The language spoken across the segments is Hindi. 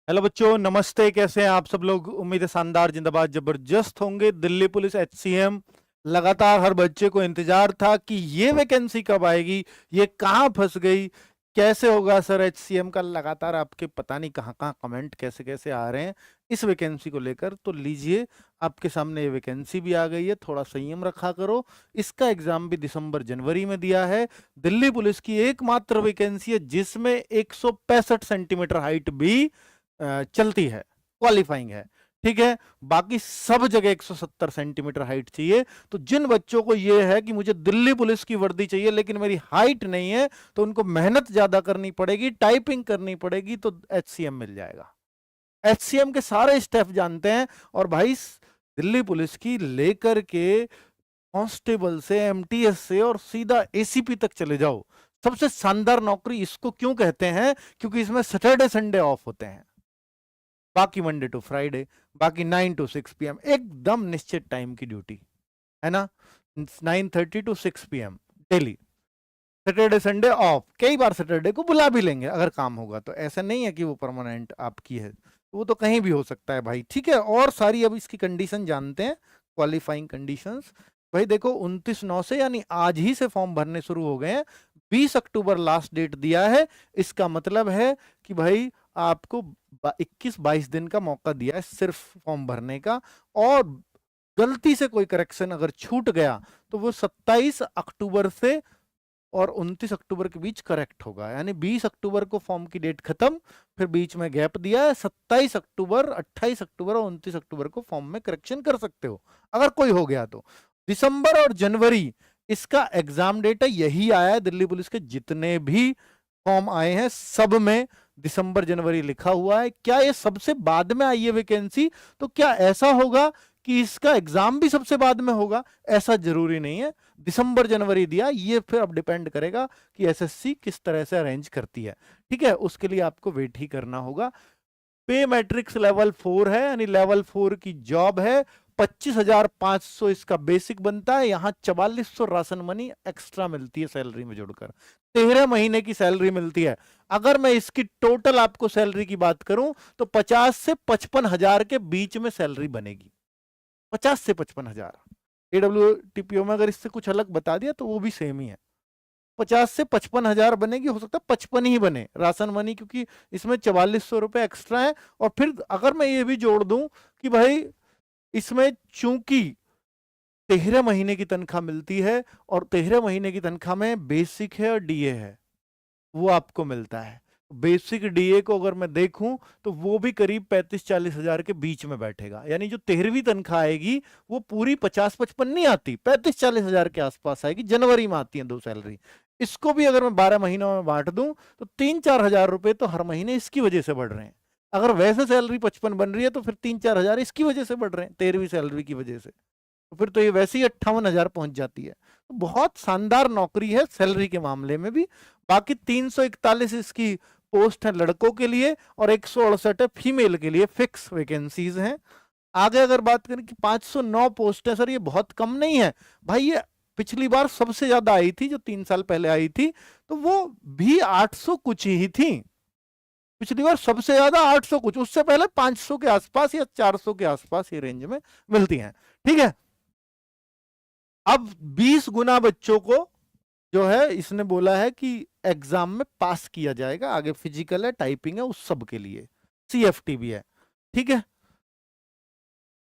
हेलो बच्चों, नमस्ते। कैसे हैं आप सब लोग? उम्मीद है शानदार, जिंदाबाद, जबरदस्त होंगे। दिल्ली पुलिस एचसीएम, लगातार हर बच्चे को इंतजार था कि ये वैकेंसी कब आएगी, ये कहाँ फंस गई, कैसे होगा सर एचसीएम का। लगातार आपके पता नहीं कहाँ कहाँ कमेंट कैसे कैसे आ रहे हैं इस वैकेंसी को लेकर। तो लीजिए, आपके सामने ये वैकेंसी भी आ गई है। थोड़ा संयम रखा करो। इसका एग्जाम भी दिसंबर जनवरी में दिया है। दिल्ली पुलिस की एकमात्र वैकेंसी है जिसमें 165 सेंटीमीटर हाइट भी चलती है, क्वालिफाइंग है। ठीक है, बाकी सब जगह 170 सेंटीमीटर हाइट चाहिए। तो जिन बच्चों को यह है कि मुझे दिल्ली पुलिस की वर्दी चाहिए लेकिन मेरी हाइट नहीं है, तो उनको मेहनत ज्यादा करनी पड़ेगी, टाइपिंग करनी पड़ेगी, तो एचसीएम मिल जाएगा। एचसीएम के सारे स्टेप जानते हैं। और भाई, दिल्ली पुलिस की लेकर के कांस्टेबल से, एमटीएस से और सीधा एसीपी तक चले जाओ, सबसे शानदार नौकरी इसको क्यों कहते हैं? क्योंकि इसमें सैटरडे संडे ऑफ होते हैं, बाकी मंडे टू फ्राइडे, बाकी 9 to 6 PM, एकदम निश्चित टाइम की ड्यूटी है ना। 9:30 to 6 PM daily. Saturday Sunday off, कई बार सैटरडे को बुला भी लेंगे अगर काम होगा तो। ऐसा नहीं है कि वो परमानेंट आपकी है, वो तो कहीं भी हो सकता है भाई। ठीक है, और सारी अब इसकी कंडीशन जानते हैं, क्वालिफाइंग कंडीशंस। भाई देखो, 29/9 से यानी आज ही से फॉर्म भरने शुरू हो गए हैं। 20 अक्टूबर लास्ट डेट दिया है। इसका मतलब है कि भाई आपको 21-22 दिन का मौका दिया है सिर्फ फॉर्म भरने का। और गलती से कोई करेक्शन अगर छूट गया तो वो 27 अक्टूबर से और 29 अक्टूबर के बीच करेक्ट होगा। यानी 20 अक्टूबर को फॉर्म की डेट खत्म, फिर बीच में गैप दिया है। 27 अक्टूबर, 28 अक्टूबर और 29 अक्टूबर को फॉर्म में करेक्शन कर सकते हो अगर कोई हो गया तो। दिसंबर और जनवरी इसका एग्जाम डेट है। यही आया है दिल्ली पुलिस के जितने भी फॉर्म आए हैं सब में दिसंबर जनवरी लिखा हुआ है। क्या ये सबसे बाद में आई है वैकेंसी? तो क्या ऐसा होगा कि इसका एग्जाम भी सबसे बाद में होगा? ऐसा जरूरी नहीं है। दिसंबर जनवरी दिया, ये फिर अब डिपेंड करेगा कि एसएससी किस तरह से अरेंज करती है। ठीक है, उसके लिए आपको वेट ही करना होगा। पे मैट्रिक्स लेवल 4 है, यानी लेवल 4 की जॉब है। 25,500 इसका बेसिक बनता है। यहां 4400 राशन मनी एक्स्ट्रा मिलती है सैलरी में जोड़कर। 13 महीने की सैलरी मिलती है। अगर मैं इसकी टोटल आपको सैलरी की बात करूं तो 50 से 55,000 के बीच में सैलरी बनेगी। 50 से 55,000। एडब्ल्यूटीपीओ में अगर इससे कुछ अलग बता दिया तो वो भी सेम ही है। 50 से 55,000 बनेगी। हो सकता है 55 ही बने राशन मनी, क्योंकि इसमें 4400 रुपए एक्स्ट्रा है। और फिर अगर मैं ये भी जोड़ दूं कि भाई इसमें चूंकि 13 महीने की तनख्वाह मिलती है और 13 महीने की तनख्वाह में बेसिक है और डीए है, वो आपको मिलता है। बेसिक डीए को अगर मैं देखूं तो वो भी करीब 35-40 हजार के बीच में बैठेगा। यानी जो 13वीं तनख्वाह आएगी वो पूरी 50-55 नहीं आती, 35-40 हजार के आसपास आएगी। जनवरी में आती है दो सैलरी। इसको भी अगर मैं 12 महीनों में बांट दूं तो 3-4 हजार रुपए तो हर महीने इसकी वजह से बढ़ रहे हैं। अगर वैसे सैलरी 55 बन रही है तो फिर 3-4 हजार इसकी वजह से बढ़ रहे हैं, 13वीं सैलरी की वजह से। तो फिर तो ये वैसे ही 58,000 पहुंच जाती है। तो बहुत शानदार नौकरी है सैलरी के मामले में भी। बाकी 341 इसकी पोस्ट है लड़कों के लिए और 168 है फीमेल के लिए, फिक्स वैकेंसीज हैं। आगे अगर बात करें कि 509 पोस्ट है, सर ये बहुत कम नहीं है भाई। ये पिछली बार सबसे ज्यादा आई थी जो 3 साल पहले आई थी, तो वो भी 800 कुछ ही थी। पिछली बार सबसे ज्यादा 800 कुछ, उससे पहले 500 के आसपास या 400 के आसपास ये रेंज में मिलती हैं। ठीक है, अब 20 गुना बच्चों को जो है इसने बोला है कि एग्जाम में पास किया जाएगा। आगे फिजिकल है, टाइपिंग है, उस सब के लिए सीएफटी भी है। ठीक है,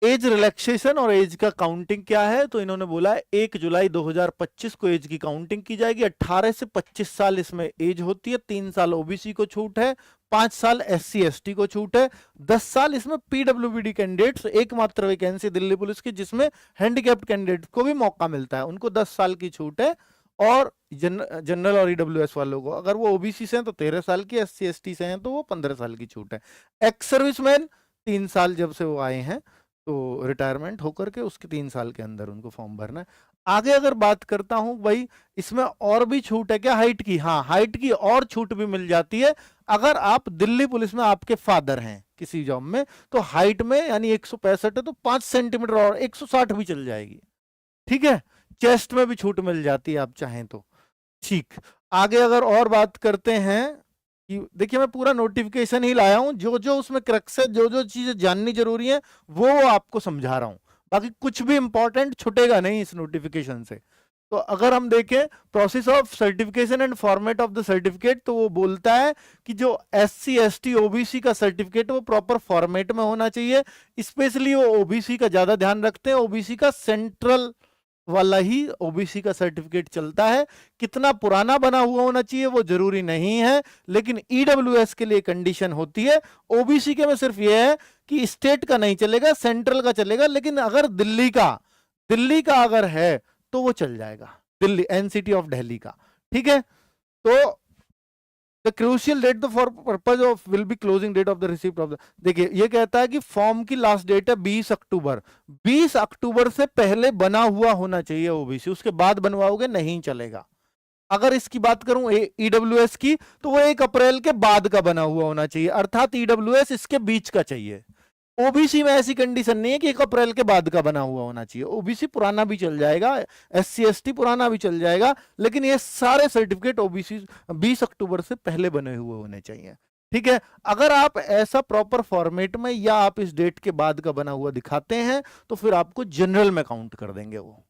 एज रिलैक्सेशन और एज का काउंटिंग क्या है? तो इन्होंने बोला है 1 जुलाई 2025 को एज की काउंटिंग की जाएगी। 18 से 25 साल इसमें एज होती है। 3 साल ओबीसी को छूट है, 5 साल एससी एसटी को छूट है, 10 साल इसमें पीडब्ल्यूबीडी कैंडिडेट्स, एकमात्र वैकेंसी दिल्ली पुलिस की जिसमें हैंडीकैप्ड कैंडिडेट को भी मौका मिलता है, उनको 10 साल की छूट है। और जनरल और ईडब्ल्यूएस वालों को, अगर वो ओबीसी से हैं तो 13 साल की, एससी एसटी से हैं तो वो 15 साल की छूट है। एक्स सर्विसमैन 3 साल जब से वो आए हैं तो रिटायरमेंट होकर के उसके 3 साल के अंदर उनको फॉर्म भरना है। आगे अगर बात करता हूं भाई, इसमें और भी छूट है क्या हाइट की? हाँ, हाइट की और छूट भी मिल जाती है। अगर आप दिल्ली पुलिस में आपके फादर हैं किसी जॉब में, तो हाइट में यानी 165 है तो 5 सेंटीमीटर और 160 भी चल जाएगी। ठीक है, चेस्ट में भी छूट मिल जाती है आप चाहें तो। ठीक, आगे अगर और बात करते हैं कि देखिए मैं पूरा नोटिफिकेशन ही लाया हूं, जो जो उसमें क्रक्स है, जो जो चीजें जाननी जरूरी है वो आपको समझा रहा हूं, बाकी कुछ भी इंपॉर्टेंट छूटेगा नहीं इस नोटिफिकेशन से। तो अगर हम देखें process of certification and format of the certificate, तो वो बोलता है कि जो SC ST OBC का सर्टिफिकेट वो प्रॉपर फॉर्मेट में होना चाहिए। स्पेशली वो OBC का ज्यादा ध्यान रखते हैं, OBC का सेंट्रल वाला ही OBC का सर्टिफिकेट चलता है। कितना पुराना बना हुआ होना चाहिए वो जरूरी नहीं है, लेकिन EWS के लिए कंडीशन होती है। OBC के में सिर्फ ये है कि स्टेट का नहीं चलेगा, सेंट्रल का चलेगा, लेकिन अगर दिल्ली का अगर है तो वो चल जाएगा, दिल्ली NCT ऑफ दिल्ली का। ठीक है, तो the crucial date the for purpose of will be closing date of the receipt of the, देखिए ये कहता है कि फॉर्म की लास्ट डेट है 20 अक्टूबर। 20 अक्टूबर से पहले बना हुआ होना चाहिए OBC, उसके बाद बनवाओगे नहीं चलेगा। अगर इसकी बात करूं EWS की, तो वो 1 अप्रैल के बाद का बना हुआ होना चाहिए, अर्थात EWS इसके बीच का चाहिए। OBC में ऐसी कंडीशन नहीं है कि 1 अप्रैल के बाद का बना हुआ होना चाहिए, OBC पुराना भी चल जाएगा, SC ST पुराना भी चल जाएगा, लेकिन ये सारे सर्टिफिकेट OBC 20 अक्टूबर से पहले बने हुए होने चाहिए। ठीक है, अगर आप ऐसा प्रॉपर फॉर्मेट में या आप इस डेट के बाद का बना हुआ दिखाते हैं तो फिर आपको जनरल में काउंट कर देंगे वो।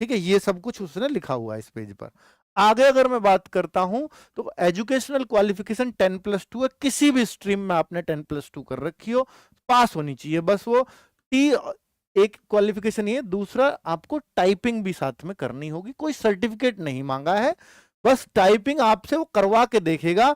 ठीक है, ये सब कुछ उसने लिखा हुआ है इस पेज पर। आगे अगर मैं बात करता हूं तो एजुकेशनल क्वालिफिकेशन 10+2 है, किसी भी स्ट्रीम में आपने 10+2 कर रखी हो, पास होनी चाहिए बस वो। टी एक क्वालिफिकेशन ये, दूसरा आपको टाइपिंग भी साथ में करनी होगी, कोई सर्टिफिकेट नहीं मांगा है, बस टाइपिंग आपसे वो करवा के देखेगा।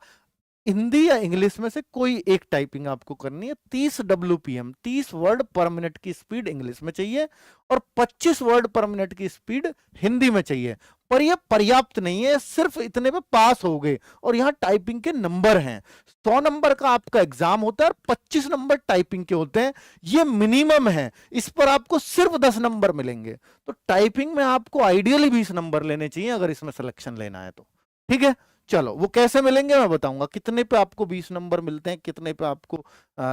हिंदी या इंग्लिश में से कोई एक टाइपिंग आपको करनी है। 30 WPM 30 वर्ड पर मिनट की स्पीड इंग्लिश में चाहिए और 25 वर्ड पर मिनट की स्पीड हिंदी में चाहिए। पर यह पर्याप्त नहीं है, सिर्फ इतने पे पास हो गए। और यहाँ टाइपिंग के नंबर हैं, 100 नंबर का आपका एग्जाम होता है और 25 नंबर टाइपिंग के होते हैं, ये मिनिमम है। इस पर आपको सिर्फ 10 नंबर मिलेंगे। तो टाइपिंग में आपको आइडियली 20 नंबर लेने चाहिए अगर इसमें सिलेक्शन लेना है तो। ठीक है, चलो वो कैसे मिलेंगे मैं बताऊंगा, कितने पे आपको 20 नंबर मिलते हैं, कितने पे आपको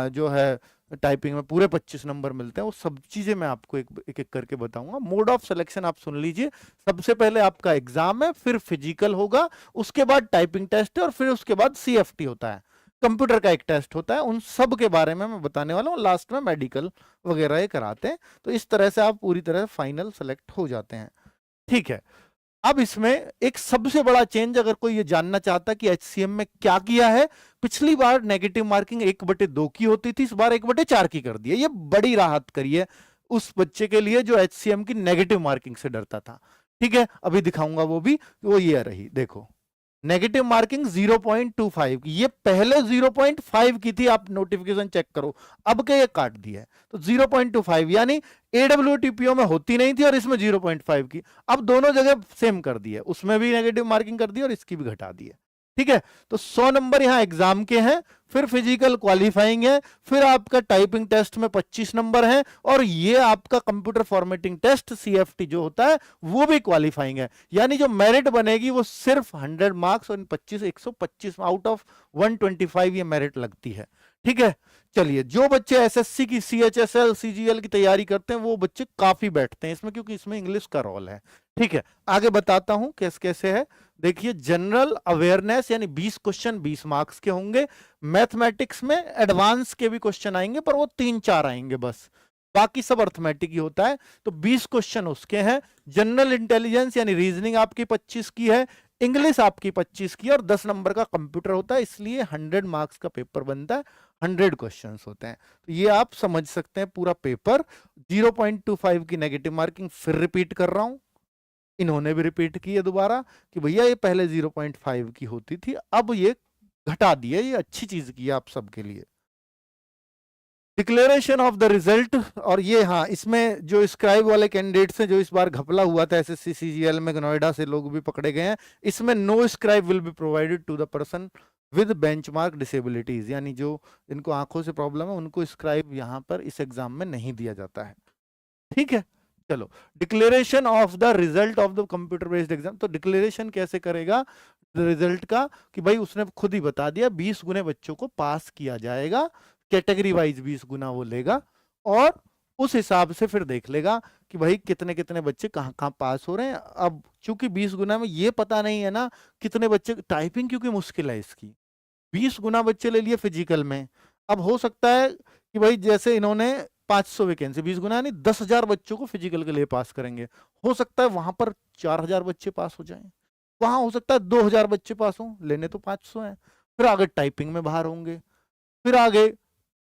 जो है टाइपिंग में पूरे 25 नंबर मिलते हैं, वो सब चीजें मैं आपको एक एक करके बताऊंगा। मोड ऑफ सिलेक्शन आप सुन लीजिए, सबसे पहले आपका एग्जाम है, फिर फिजिकल होगा, उसके बाद टाइपिंग टेस्ट है और फिर उसके बाद CFT होता है, कंप्यूटर का एक टेस्ट होता है। उन सब के बारे में मैं बताने वाला हूँ, लास्ट में मेडिकल वगैरह ये कराते हैं। तो इस तरह से आप पूरी तरह फाइनल सेलेक्ट हो जाते हैं। ठीक है, अब इसमें एक सबसे बड़ा चेंज, अगर कोई ये जानना चाहता कि HCM में क्या किया है, पिछली बार नेगेटिव मार्किंग 1/2 की होती थी, इस बार 1/4 की कर दी है। ये बड़ी राहत करी है उस बच्चे के लिए जो HCM की नेगेटिव मार्किंग से डरता था। ठीक है, अभी दिखाऊंगा वो भी, वो ये रही, देखो नेगेटिव मार्किंग 0.25 की, ये पहले 0.5 की थी, आप नोटिफिकेशन चेक करो, अब के ये काट दिया है। तो 0.25 यानी AWTPO में होती नहीं थी और इसमें 0.5 की, अब दोनों जगह सेम कर दी है, उसमें भी नेगेटिव मार्किंग कर दी और इसकी भी घटा दी है। ठीक है, तो 100 नंबर यहां एग्जाम के हैं, फिर फिजिकल क्वालिफाइंग है, फिर आपका टाइपिंग टेस्ट में 25 नंबर है, और ये आपका कंप्यूटर फॉर्मेटिंग टेस्ट CFT जो होता है वो भी क्वालिफाइंग है। यानी जो मेरिट बनेगी वो सिर्फ 100 मार्क्स और 125 आउट ऑफ 125 ये मेरिट लगती है। ठीक है, चलिए जो बच्चे SSC की CHSL CGL की तैयारी करते हैं वो बच्चे काफी बैठते हैं इसमें, क्योंकि इसमें इंग्लिश का रोल है। ठीक है, आगे बताता हूं कैसे कैसे है। देखिए जनरल अवेयरनेस यानी 20 क्वेश्चन 20 मार्क्स के होंगे। मैथमेटिक्स में एडवांस के भी क्वेश्चन आएंगे, पर वो 3-4 आएंगे बस, बाकी सब अर्थमेटिक ही होता है। तो 20 क्वेश्चन उसके हैं। जनरल इंटेलिजेंस यानी रीजनिंग आपकी 25 की है, इंग्लिश आपकी 25 की, और 10 नंबर का कंप्यूटर होता है, इसलिए 100 मार्क्स का पेपर बनता है, 100 क्वेश्चंस होते हैं। तो ये आप समझ सकते हैं पूरा पेपर। 0.25 की नेगेटिव मार्किंग फिर रिपीट कर रहा हूं, इन्होंने भी रिपीट की है दोबारा कि भैया ये पहले 0.5 की होती थी, अब ये घटा दी है, ये अच्छी चीज की है आप सबके लिए। डिक्लेरेशन ऑफ द रिजल्ट, और ये हाँ इसमें जो स्क्राइब वाले कैंडिडेट्स हैं, जो इस बार घपला हुआ था SSC CGL में, नोएडा से लोग भी पकड़े गए हैं, इसमें no scribe will be provided to the person with benchmark disabilities, यानी जो इनको आंखों से प्रॉब्लम है उनको स्क्राइब यहाँ पर इस एग्जाम में नहीं दिया जाता है। ठीक है, चलो declaration of the result of the computer based exam. तो डिक्लेरेशन कैसे करेगा रिजल्ट का, कि भाई उसने खुद ही बता दिया 20 गुने बच्चों को पास किया जाएगा, कैटेगरी वाइज 20 गुना वो लेगा, और उस हिसाब से फिर देख लेगा कि भाई कितने कितने बच्चे कहाँ कहाँ पास हो रहे हैं। अब चूंकि 20 गुना में ये पता नहीं है ना कितने बच्चे, टाइपिंग क्योंकि मुश्किल है इसकी, 20 गुना बच्चे ले लिए फिजिकल में। अब हो सकता है कि भाई जैसे इन्होंने 500 वैकेंसी, 20 गुना यानी 10,000 बच्चों को फिजिकल के लिए पास करेंगे। हो सकता है वहां पर 4,000 बच्चे पास हो जाएं, वहां हो सकता है 2,000 बच्चे पास हों, लेने तो 500 हैं। फिर आगे टाइपिंग में बाहर होंगे, फिर आगे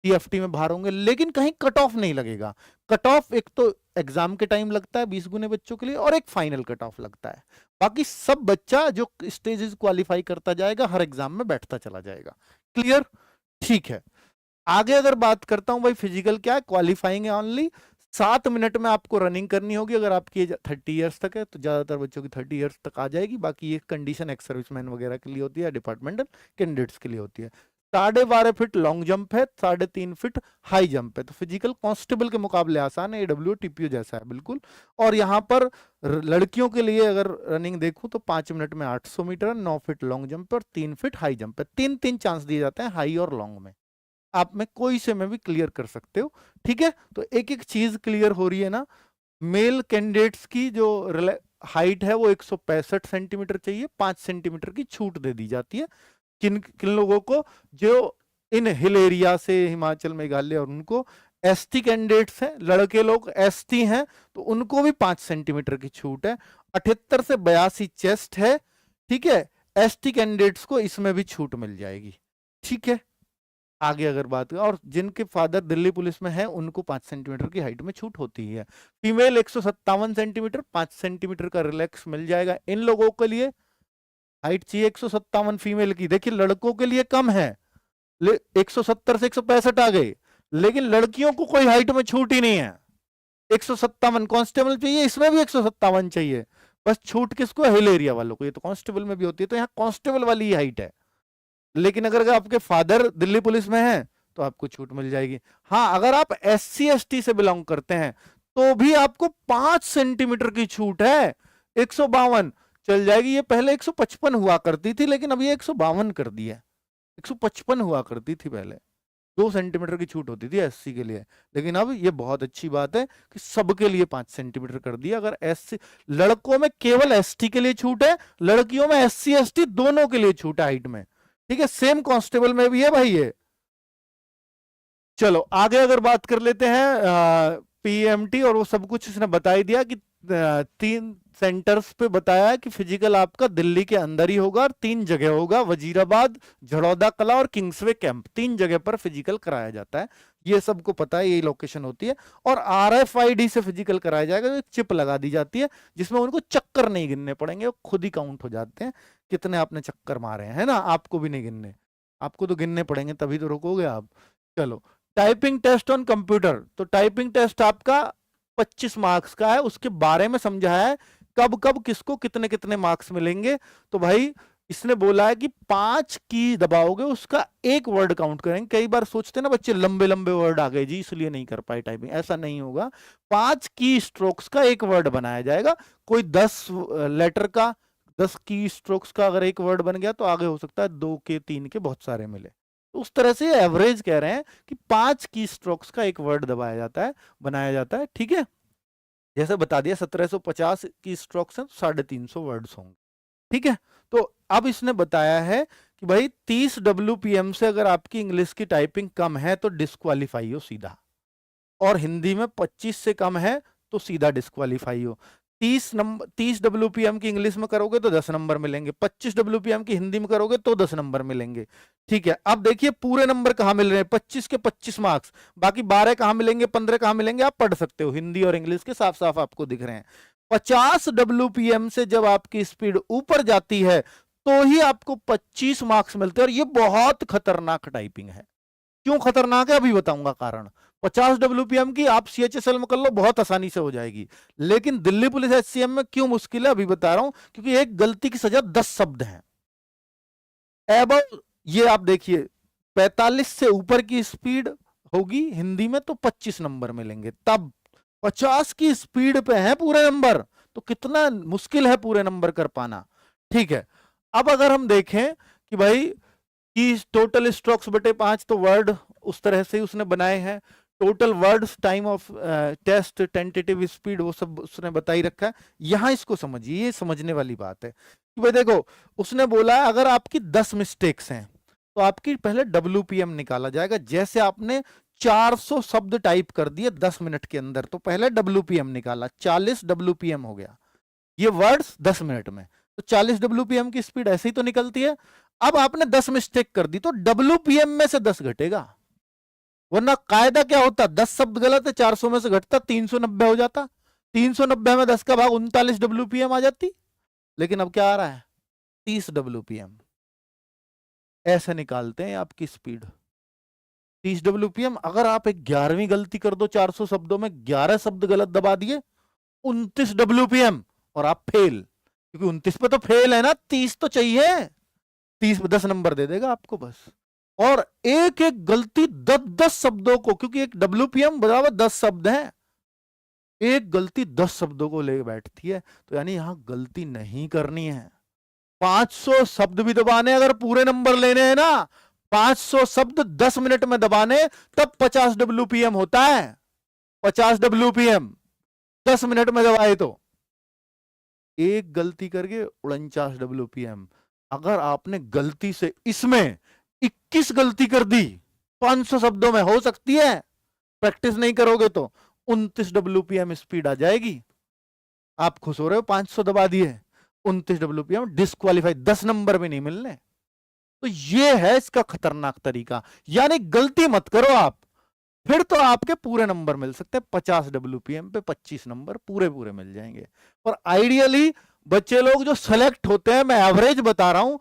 टीएफटी में बाहर होंगे, लेकिन कहीं कट ऑफ नहीं लगेगा। कट ऑफ एक तो एग्जाम के टाइम लगता है 20 गुने बच्चों के लिए, और एक फाइनल कट ऑफ लगता है। बाकी सब बच्चा जो स्टेजेस क्वालिफाई करता जाएगा हर एग्जाम में बैठता चला जाएगा। क्लियर? ठीक है। आगे अगर बात करता हूं भाई फिजिकल क्या है, क्वालिफाइंग है ओनली 7 मिनट में आपको रनिंग करनी होगी। अगर आपकी एज 30 ईयर्स तक है तो ज्यादातर बच्चों की 30 ईयर्स तक आ जाएगी। बाकी ये कंडीशन एक्स सर्विसमैन वगैरह के लिए होती है, डिपार्टमेंटल कैंडिडेट्स के लिए होती है। 12.5 फीट लॉन्ग जंप है, 3.5 फीट हाई जंप है। तो फिजिकल कांस्टेबल के मुकाबले आसान है, एडब्ल्यू टीपीयू जैसा है बिल्कुल। और यहाँ पर लड़कियों के लिए अगर रनिंग देखूं तो 5 मिनट में 800 मीटर, 9 फीट लॉन्ग जंप और 3 फीट हाई जंप है। 3-3 चांस दिए जाते हैं हाई और लॉन्ग में। आप में कोई से में भी क्लियर कर सकते हो। ठीक है, तो एक एक चीज क्लियर हो रही है ना। मेल कैंडिडेट्स की जो हाइट है वो 165 सेंटीमीटर चाहिए, 5 सेंटीमीटर की छूट दे दी जाती है। किन किन लोगों को? जो इन हिल एरिया से हिमाचल मेघालय, और उनको एसटी कैंडिडेट्स हैं, लड़के लोग एसटी हैं तो उनको भी 5 सेंटीमीटर की छूट है। 78 से 82 चेस्ट है। ठीक है, एसटी कैंडिडेट्स को इसमें भी छूट मिल जाएगी। ठीक है, आगे अगर बात करें, और जिनके फादर दिल्ली पुलिस में है उनको 5 सेंटीमीटर की हाइट में छूट होती है। फीमेल 157 सेंटीमीटर, 5 सेंटीमीटर का रिलैक्स मिल जाएगा इन लोगों के लिए। हाइट चाहिए 157 फीमेल की। देखिए लड़कों के लिए कम है, 170 से 165 आ गए, लेकिन लड़कियों को कोई हाइट में छूट ही नहीं है। 157 कांस्टेबल चाहिए, इसमें भी 157 चाहिए। बस छूट किसको? हिल एरिया वालों को। ये तो कांस्टेबल में भी होती है, तो यहाँ कांस्टेबल वाली ही हाइट है। लेकिन अगर आपके फादर दिल्ली पुलिस में हैं तो आपको छूट मिल जाएगी। हाँ, अगर आप SC ST से बिलोंग करते हैं तो भी आपको 5 सेंटीमीटर की छूट है। 152 चल जाएगी। ये पहले 155 हुआ करती थी, लेकिन अब ये 152 कर दी है। 155 हुआ करती थी पहले, 2 सेंटीमीटर की छूट होती थी SC के लिए, लेकिन अब ये बहुत अच्छी बात है कि सबके लिए 5 सेंटीमीटर कर दिया। अगर SC लड़कों में केवल ST के लिए छूट है, लड़कियों में SC ST दोनों के लिए छूट है हाइट में। ठीक है, सेम कांस्टेबल में भी है भाई ये। चलो आगे अगर बात कर लेते हैं PMT, और वो सब कुछ इसने बता ही दिया कि 3 सेंटर्स पे बताया है कि फिजिकल आपका दिल्ली के अंदर ही होगा, और 3 जगह होगा, वजीराबाद, झड़ौदा कला और किंग्सवे कैंप। 3 जगह पर फिजिकल कराया जाता है, ये सबको पता है, यही लोकेशन होती है। और RFID से फिजिकल कराया जाएगा, तो एक चिप लगा दी जाती है जिसमें उनको चक्कर नहीं गिनने पड़ेंगे, वो खुद ही काउंट हो जाते हैं कितने आपने चक्कर मारे हैं, है ना। आपको भी नहीं गिनने, आपको तो गिनने पड़ेंगे, तभी तो रोकोगे आप। चलो, टाइपिंग टेस्ट ऑन कंप्यूटर। तो टाइपिंग टेस्ट आपका 25 मार्क्स का है, उसके बारे में समझाया है कब कब किसको कितने कितने मार्क्स मिलेंगे। तो भाई इसने बोला है कि 5 की दबाओगे उसका एक वर्ड काउंट करेंगे। कई बार सोचते हैं ना बच्चे लंबे लंबे वर्ड आ गए जी इसलिए नहीं कर पाए टाइपिंग, ऐसा नहीं होगा। 5 की स्ट्रोक्स का एक वर्ड बनाया जाएगा। कोई 10 लेटर का, 10 की स्ट्रोक्स का अगर एक वर्ड बन गया तो आगे हो सकता है 2 के 3 के बहुत सारे मिले। तो उस तरह से एवरेज कह रहे हैं कि 5 की स्ट्रोक्स का एक वर्ड दबाया जाता है, बनाया जाता है। ठीक है, जैसे बता दिया 1750 की स्ट्रोक्स हैं तो 350 वर्ड्स होंगे। ठीक है, तो अब इसने बताया है कि भाई 30 WPM से अगर आपकी इंग्लिश की टाइपिंग कम है तो डिस्क्वालीफाई हो सीधा, और हिंदी में 25 से कम है तो सीधा डिस्क्वालीफाई हो। 30 WPM की इंग्लिश में करोगे तो 10 नंबर मिलेंगे, 25 WPM की हिंदी में करोगे तो 10 नंबर मिलेंगे। ठीक है, अब देखिए पूरे नंबर कहां मिल रहे हैं, 25 के 25 मार्क्स, बाकी 12 कहां मिलेंगे, 15 कहां मिलेंगे, आप पढ़ सकते हो, हिंदी और इंग्लिश के साफ साफ आपको दिख रहे हैं। 50 WPM से जब आपकी स्पीड ऊपर जाती है तो ही आपको 25 मार्क्स मिलते हैं, और ये बहुत खतरनाक टाइपिंग है। क्यों खतरनाक है अभी बताऊंगा कारण। 50 WPM की आप CHSL में कर लो, बहुत आसानी से हो जाएगी, लेकिन दिल्ली पुलिस HCM में क्यों मुश्किल है अभी बता रहा हूं, क्योंकि एक गलती की सजा 10 शब्द हैं। एबव, ये आप देखिए 45 से ऊपर की स्पीड होगी हिंदी में तो 25 नंबर मिलेंगे, तब 50 की स्पीड पे है पूरे नंबर, तो कितना मुश्किल है पूरे नंबर कर पाना। ठीक है, अब अगर हम देखें कि भाई कि टोटल स्ट्रोक्स बटे 5, तो वर्ड उस तरह से ही उसने बनाए हैं। Total words, time of test, tentative speed, वो सब उसने बता ही रखा है। यहां इसको समझिए, ये समझने वाली बात है कि भाई देखो उसने बोला अगर आपकी 10 मिस्टेक्स हैं तो तो आपकी पहले WPM निकाला जाएगा। जैसे आपने 400 शब्द टाइप कर दिए 10 मिनट के अंदर, तो पहले WPM निकाला, 40 WPM हो गया, ये वर्ड्स 10 मिनट में, तो 40 WPM की स्पीड ऐसे ही तो निकलती है। अब आपने 10 मिस्टेक कर दी तो WPM में से 10 घटेगा, वरना कायदा क्या होता, 10 शब्द गलत है 400 में से घटता 390 हो जाता, 390 में 10 का भाग 39 WPM आ जाती। लेकिन अब क्या आ रहा है, 30 WPM। ऐसे निकालते हैं आपकी स्पीड, 30 WPM। अगर आप एक 11वीं गलती कर दो 400 शब्दों में, 11 शब्द गलत दबा दिए, 29 WPM और आप फेल, क्योंकि 29 पे तो फेल है ना, 30 तो चाहिए, 30 पे 10 नंबर दे देगा आपको बस। और एक एक गलती 10-10 शब्दों को, क्योंकि एक WPM बराबर 10 शब्द हैं, एक गलती 10 शब्दों को ले बैठती है, तो यानी यहां गलती नहीं करनी है। 500 शब्द भी दबाने, अगर पूरे नंबर लेने हैं ना, 500 शब्द 10 मिनट में दबाने, तब 50 WPM होता है। 50 WPM 10 मिनट में दबाए तो, एक गलती करके 49 WPM। अगर आपने गलती से इसमें 21 गलती कर दी 500 शब्दों में, हो सकती है, प्रैक्टिस नहीं करोगे तो 29 WPM स्पीड आ जाएगी। आप खुश हो रहे हो 500 दबा दिए, 29 WPM डिस्क्वालीफाई, 10 नंबर भी नहीं मिलने। तो ये है इसका खतरनाक तरीका, यानी गलती मत करो आप, फिर तो आपके पूरे नंबर मिल सकते हैं। 50 WPM पे 25 नंबर पूरे पूरे मिल जाएंगे। और आइडियली बच्चे लोग जो सेलेक्ट होते हैं, मैं एवरेज बता रहा हूं,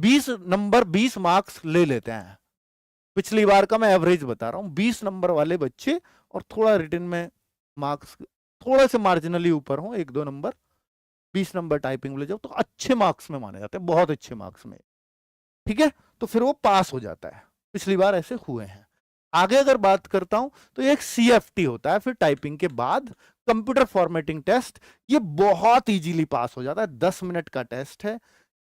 20 नंबर 20 मार्क्स ले लेते हैं। पिछली बार का मैं एवरेज बता रहा हूं, 20 नंबर वाले बच्चे, और थोड़ा रिटन में मार्क्स थोड़े से मार्जिनली ऊपर हो, 1-2 नंबर, 20 नंबर टाइपिंग ले जाओ, तो अच्छे मार्क्स में माने जाते हैं, बहुत अच्छे मार्क्स में, ठीक है, तो फिर वो पास हो जाता है। पिछली बार ऐसे हुए हैं। आगे अगर बात करता हूं तो एक CFT होता है, फिर टाइपिंग के बाद कंप्यूटर फॉर्मेटिंग टेस्ट। ये बहुत इजीली पास हो जाता है, 10 मिनट का टेस्ट है।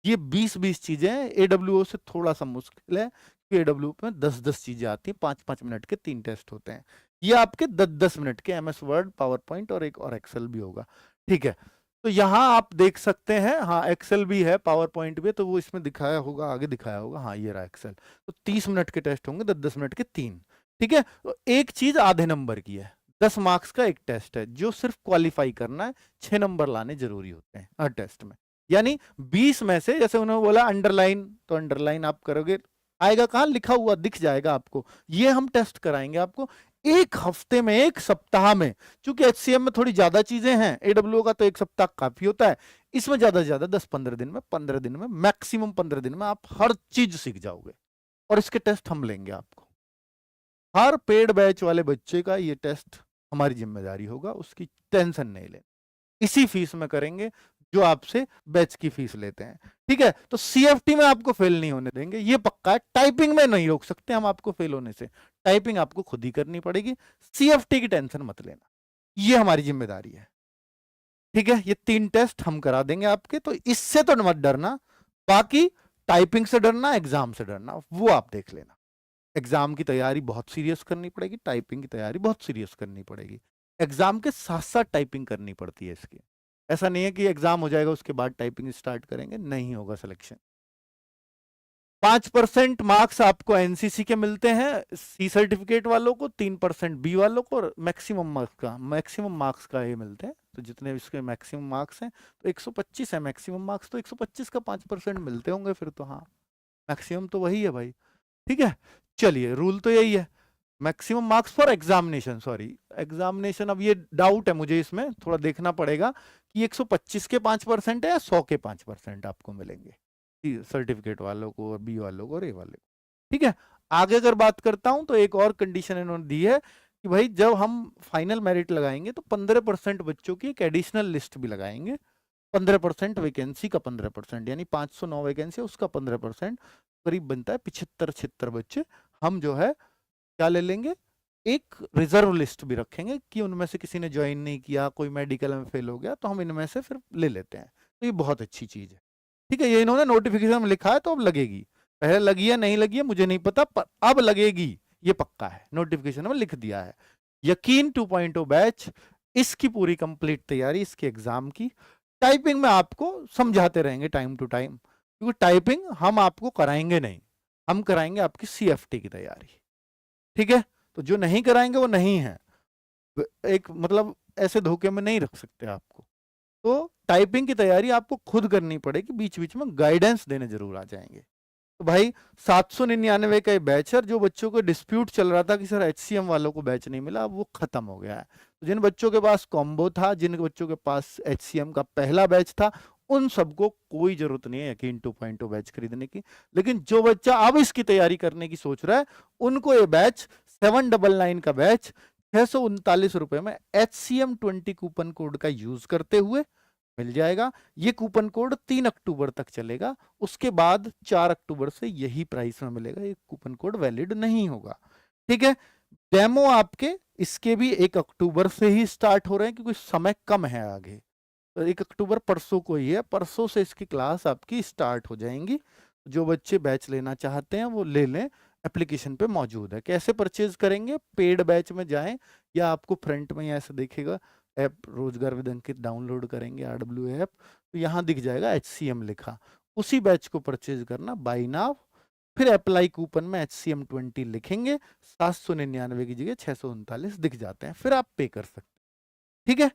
ये 20-20 चीजें हैं, AWO से थोड़ा सा मुश्किल है, क्योंकि AWO में 10-10 चीजें आती हैं, 5-5 मिनट के 3 टेस्ट होते हैं। ये आपके 10-10 मिनट के MS वर्ड, पावर पॉइंट और एक और एक्सेल भी होगा, ठीक है। तो यहां आप देख सकते हैं, हाँ एक्सेल भी है, पावर पॉइंट भी है, तो वो इसमें दिखाया होगा, आगे दिखाया होगा, हाँ ये रहा एक्सेल। तो 30 मिनट के टेस्ट होंगे, 10-10 मिनट के 3, ठीक है। तो एक चीज आधे नंबर की है, 10 मार्क्स का एक टेस्ट है, जो सिर्फ क्वालिफाई करना है, 6 नंबर लाने जरूरी होते हैं हर टेस्ट में। यानी 20 में से, जैसे उन्होंने बोला अंडरलाइन, तो अंडरलाइन आप करोगे, आएगा कहां, लिखा हुआ दिख जाएगा आपको। ये हम टेस्ट कराएंगे आपको एक हफ्ते में, एक सप्ताह में। चूंकि HCM में थोड़ी ज्यादा चीजें हैं, AWO का तो एक सप्ताह काफी होता है, इसमें ज्यादा से ज्यादा 10-15 दिन में, 15 दिन में, मैक्सिमम 15 दिन में आप हर चीज सीख जाओगे। और इसके टेस्ट हम लेंगे आपको, हर पेड बैच वाले बच्चे का ये टेस्ट हमारी जिम्मेदारी होगा, उसकी टेंशन नहीं लें, इसी फीस में करेंगे जो आपसे बैच की फीस लेते हैं, ठीक है। तो CFT में आपको फेल नहीं होने देंगे, ये पक्का है। टाइपिंग में नहीं रोक सकते हम आपको फेल होने से, टाइपिंग आपको खुद ही करनी पड़ेगी, CFT की टेंशन मत लेना, ये हमारी जिम्मेदारी है, ठीक है। ये 3 टेस्ट हम करा देंगे आपके, तो इससे तो मत डरना, बाकी टाइपिंग से डरना, एग्जाम से डरना, वो आप देख लेना। एग्जाम की तैयारी बहुत सीरियस करनी पड़ेगी, टाइपिंग की तैयारी बहुत सीरियस करनी पड़ेगी। एग्जाम के साथ साथ टाइपिंग करनी पड़ती है इसकी, ऐसा नहीं है कि एग्जाम हो जाएगा उसके बाद टाइपिंग स्टार्ट करेंगे, नहीं होगा सिलेक्शन। 5% मार्क्स आपको एनसीसी के मिलते हैं C सर्टिफिकेट वालों को, 3% B वालों को, और मैक्सिमम मार्क्स का ये मिलते हैं। तो जितने इसके मैक्सिमम मार्क्स हैं, तो 125 है मैक्सिमम मार्क्स, तो 125 का 5% मिलते होंगे फिर तो, हाँ मैक्सिमम तो वही है भाई, ठीक है। चलिए रूल तो यही है, maximum marks for examination, sorry examination, अब ये डाउट है मुझे, इसमें थोड़ा देखना पड़ेगा कि 125 के 5% है या 100 के 5% आपको मिलेंगे सर्टिफिकेट वालों को, और B वालों को, और A वाले को, ठीक है। आगे अगर बात करता हूं तो एक और कंडीशन इन्होंने दी है कि भाई जब हम फाइनल मेरिट लगाएंगे तो 15% बच्चों की एक एडिशनल लिस्ट भी लगाएंगे, 15% वैकेंसी का 15%, यानी 509 वैकेंसी उसका 15%, करीब बनता है 75-76 बच्चे हम जो है क्या ले लेंगे, एक रिजर्व लिस्ट भी रखेंगे कि उनमें से किसी ने ज्वाइन नहीं किया, कोई मेडिकल में फेल हो गया, तो हम इनमें से फिर ले लेते हैं। तो ये बहुत अच्छी चीज है, ठीक है। ये इन्होंने नोटिफिकेशन में लिखा है, तो अब लगेगी, पहले लगी है नहीं लगी है मुझे नहीं पता, पर अब लगेगी, ये पक्का है, नोटिफिकेशन में लिख दिया है। यकीन 2.0 बैच, इसकी पूरी कंप्लीट तैयारी इसके एग्जाम की। टाइपिंग में आपको समझाते रहेंगे टाइम टू टाइम, क्योंकि टाइपिंग हम आपको कराएंगे नहीं, हम कराएंगे आपकी CFT की तैयारी, ठीक है। तो जो नहीं कराएंगे वो नहीं है, एक मतलब ऐसे धोखे में नहीं रख सकते आपको। तो टाइपिंग की तैयारी आपको खुद करनी पड़ेगी, बीच बीच में गाइडेंस देने जरूर आ जाएंगे। तो भाई 799 का ये बैच है, जो बच्चों को डिस्प्यूट चल रहा था कि सर HCM वालों को बैच नहीं मिला, अब वो खत्म हो गया है। तो जिन बच्चों के पास कॉम्बो था, जिन बच्चों के पास HCM का पहला बैच था, उन सबको कोई जरूरत नहीं है यकीन 2.0 बैच खरीदने की। लेकिन जो बच्चा अब इसकी तैयारी करने की सोच रहा है, उनको ये बैच 799 का बैच 639 रुपए में HCM20 कूपन कोड का यूज करते हुए मिल जाएगा। ये कूपन कोड 3 अक्टूबर तक चलेगा, उसके बाद 4 अक्टूबर से यही प्राइस में मिलेगा, ये कूपन कोड वैलिड नहीं होगा, ठीक है। डेमो आपके इसके भी 1 अक्टूबर से ही स्टार्ट हो रहे हैं, क्योंकि समय कम है आगे। तो 1 अक्टूबर परसों को ही है, परसों से इसकी क्लास आपकी स्टार्ट हो जाएंगी। जो बच्चे बैच लेना चाहते हैं वो ले लें, एप्लीकेशन पे मौजूद है। कैसे परचेज करेंगे? पेड बैच में जाएं, या आपको फ्रंट में ऐसे दिखेगा ऐप रोजगार विद अंकित, डाउनलोड करेंगे RW ऐप, तो यहाँ दिख जाएगा HCM लिखा, उसी बैच को परचेज करना बाय नाउ। फिर अप्लाई कूपन में HCM20 लिखेंगे, 799 की जगह 639 दिख जाते हैं, फिर आप पे कर सकते हैं, ठीक है।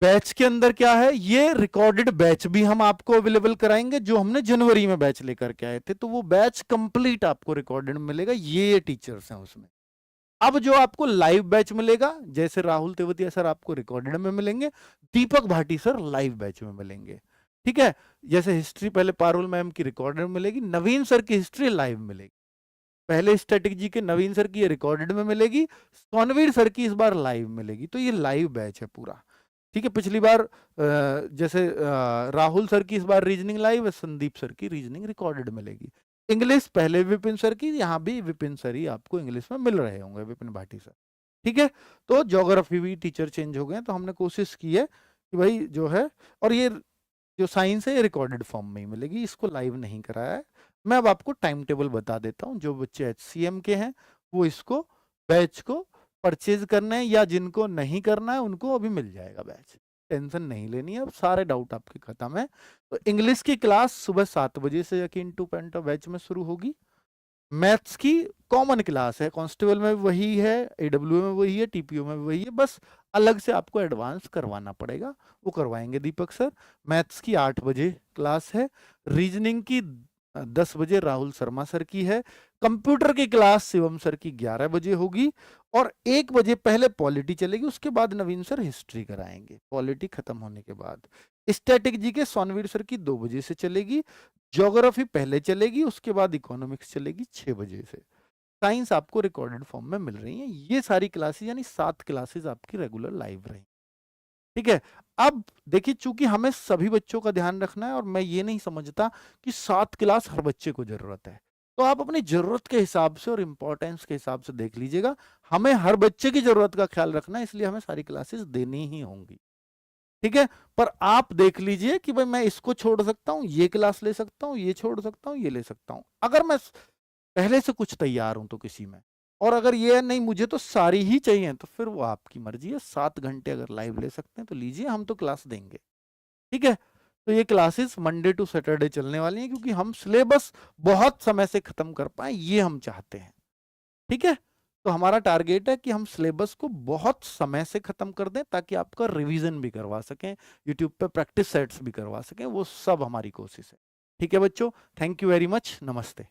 बैच के अंदर क्या है, ये रिकॉर्डेड बैच भी हम आपको अवेलेबल कराएंगे, जो हमने जनवरी में बैच लेकर के आए थे, तो वो बैच कंप्लीट आपको रिकॉर्डेड मिलेगा, ये टीचर्स हैं उसमें। अब जो आपको लाइव बैच मिलेगा, जैसे राहुल तेवतिया सर आपको रिकॉर्डेड में मिलेंगे, दीपक भाटी सर लाइव बैच में मिलेंगे, ठीक है। जैसे हिस्ट्री पहले पारुल मैम की रिकॉर्डेड मिलेगी, नवीन सर की हिस्ट्री लाइव मिलेगी। पहले स्टैटिक के नवीन सर की रिकॉर्डेड में मिलेगी, सोनवीर सर की इस बार लाइव मिलेगी। तो ये लाइव बैच है पूरा, ठीक है। पिछली बार जैसे राहुल सर की इस बार रीजनिंग लाइव है, संदीप सर की रीजनिंग रिकॉर्डेड मिलेगी। इंग्लिश पहले विपिन सर की, यहाँ भी विपिन सर ही आपको इंग्लिश में मिल रहे होंगे, विपिन भाटी सर, ठीक है। तो ज्योग्राफी भी टीचर चेंज हो गए, तो हमने कोशिश की है कि भाई जो है, और ये जो साइंस है ये रिकॉर्डेड फॉर्म में ही मिलेगी, इसको लाइव नहीं कराया है। मैं अब आपको टाइम टेबल बता देता हूँ, जो बच्चे HCM के हैं वो इसको बैच को परचेज करना है, या जिनको नहीं करना है उनको अभी मिल जाएगा बैच, टेंशन नहीं लेनी है, अब सारे डाउट आपके खत्म है। तो इंग्लिश की क्लास सुबह 7 बजे से यकीन 2.0 बैच में शुरू होगी। मैथ्स की कॉमन क्लास है, कांस्टेबल में भी वही है, AWO में वही है, TPO में भी वही है, बस अलग से आपको एडवांस करवाना पड़ेगा, वो करवाएंगे दीपक सर। मैथ्स की 8 बजे क्लास है, रीजनिंग की 10 बजे राहुल शर्मा सर की है, कंप्यूटर की क्लास शिवम सर की 11 बजे होगी, और 1 बजे पहले पॉलिटी चलेगी, उसके बाद नवीन सर हिस्ट्री कराएंगे पॉलिटी खत्म होने के बाद। स्टैटिक के सोनवीर सर की 2 बजे से चलेगी, ज्योग्राफी पहले चलेगी, उसके बाद इकोनॉमिक्स चलेगी 6 बजे से। साइंस आपको रिकॉर्डेड फॉर्म में मिल रही है। ये सारी क्लासेस यानी 7 क्लासेस आपकी रेगुलर लाइव रही, ठीक है। अब देखिए, चूंकि हमें सभी बच्चों का ध्यान रखना है, और मैं ये नहीं समझता कि 7 क्लास हर बच्चे को जरूरत है, तो आप अपनी जरूरत के हिसाब से और इंपॉर्टेंस के हिसाब से देख लीजिएगा। हमें हर बच्चे की जरूरत का ख्याल रखना है, इसलिए हमें सारी क्लासेस देनी ही होंगी, ठीक है। पर आप देख लीजिए कि भाई मैं इसको छोड़ सकता हूँ, ये क्लास ले सकता हूँ, ये छोड़ सकता हूँ, ये ले सकता हूँ, अगर मैं पहले से कुछ तैयार हूं तो किसी में, और अगर ये नहीं मुझे तो सारी ही चाहिए, तो फिर वो आपकी मर्जी है। 7 घंटे अगर लाइव ले सकते हैं तो लीजिए, हम तो क्लास देंगे, ठीक है। तो ये क्लासेस मंडे टू सैटरडे चलने वाली हैं, क्योंकि हम सिलेबस बहुत समय से खत्म कर पाए, ये हम चाहते हैं, ठीक है। तो हमारा टारगेट है कि हम सिलेबस को बहुत समय से खत्म कर दें, ताकि आपका रिवीजन भी करवा सकें, यूट्यूब पे प्रैक्टिस सेट्स भी करवा सकें, वो सब हमारी कोशिश है, ठीक है बच्चों। थैंक यू वेरी मच, नमस्ते।